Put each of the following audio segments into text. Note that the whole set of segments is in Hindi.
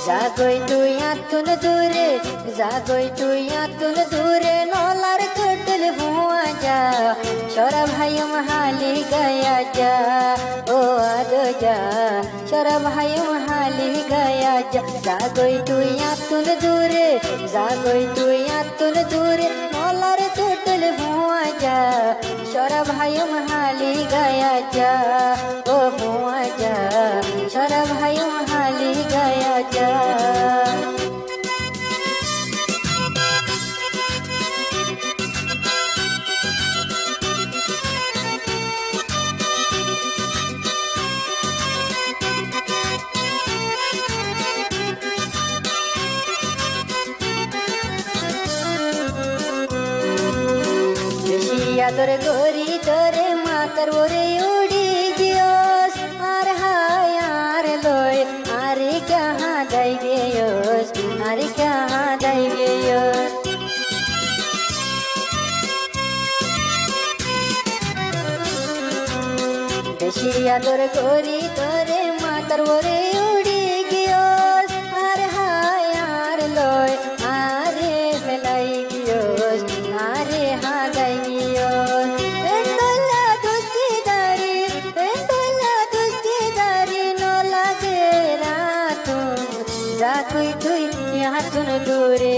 जागोय तुई आतुन दूरे जागोय तुई आतुन दूरे नौलार कटल हुआ जा छोरा भाई महाली गया जा ओ आदो जा छोरा भाई महाली गया जा जागोय तुई आतुन दूरे जागोय तुई आतुन दूरे नौलार कटल हुआ जा छोरा भाई महाली गया जा ओ हुआ जा छोरा भाई महाली गया जा तोरे गोरी तोरे मातर ओरे उड़ी गियोस आर हाय आर लोय आरे कहाँ दाई गयोस आरे कहाँ दाई गयोस देशिया तोरे गोरी तोरे मातर ओरे उड़ी गियोस आर हाय आर लोय आरे फेलाई गियोस आरे हाँ दाई गियोस जागोय तुई आतुन दूरे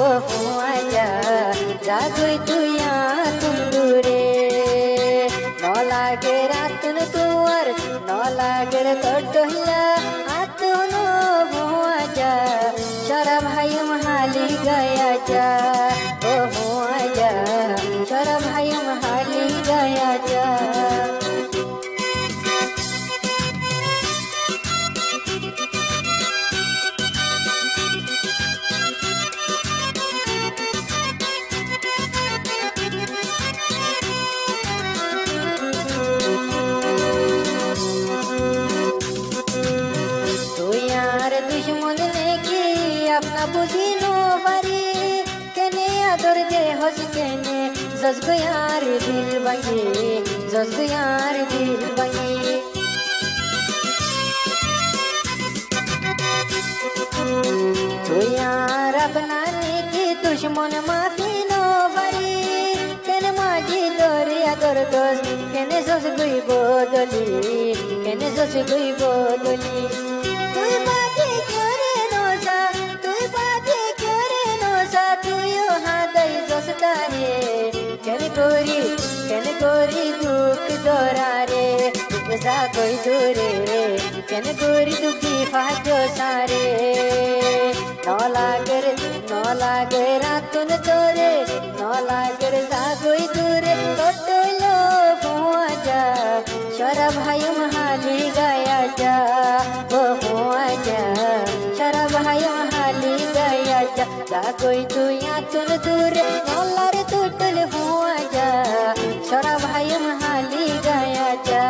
ओ हुआ जा जागोय तुई आतुन दूरे न लागे रातुन तुवर न लागे तोटला आतुन हुआ जा छोरा भाई महाली गया जा ओ हुआ जा छोरा भाई महाली गया जा अपना बुझी नो बारी केने आदर दे हस केने जस यार दिल बंगी जस यार दिल बंगी तू यार अपना नीति दुश्मन माफी नो बारी केने माजी दोरी आदर दोस केने जस गुई बोदली केने जस गुई बोदली तू बाजी करे नोसा केन गोरी दुख दोरारे जागोय दूरे केन गोरी दुखी फाजो सारे न लागे रातुन तोरे न लागे जागोय दूरे तोटलो हुआ जा छोरा भाई महाली गया जा ओ हुआ जा छोरा भाई महाली गया जा जागोय तुई आतुन दूरे नौलार टूटल हुआ जा छोरा भाई महाली गया जा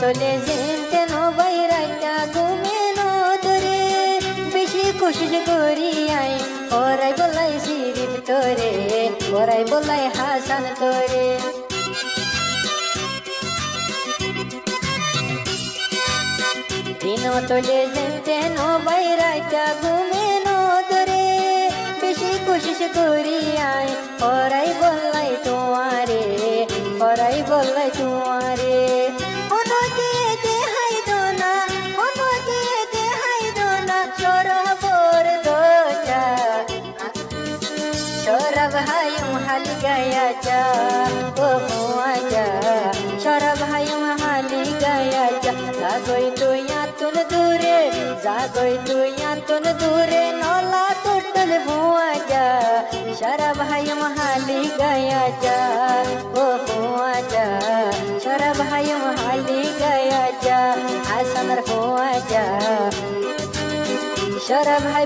तोले जेंते नो बैराया घूमे नो तोरे बेशी कोशिश गोरी आई और आई बोलाई सिरिफ तोरे और आई बोलाई हासन तोरे दिनों तोले जेंते नो बैराया घूमे नो तोरे बेशी कोशिश गोरी आई और आई बोलाई तुम्हारे और आई बोलाई तुम्हारे छोरा भाई महाली गया जा ओ हुआ जा छोरा भाई महाली गया जा जागोय तुई आतुन दूरे जागोय तुई आतुन दूरे नौला टूटल हुआ जा छोरा भाई महाली गया जा ओ हुआ जा छोरा भाई महाली गया जा आसमर हुआ जा छोरा भाई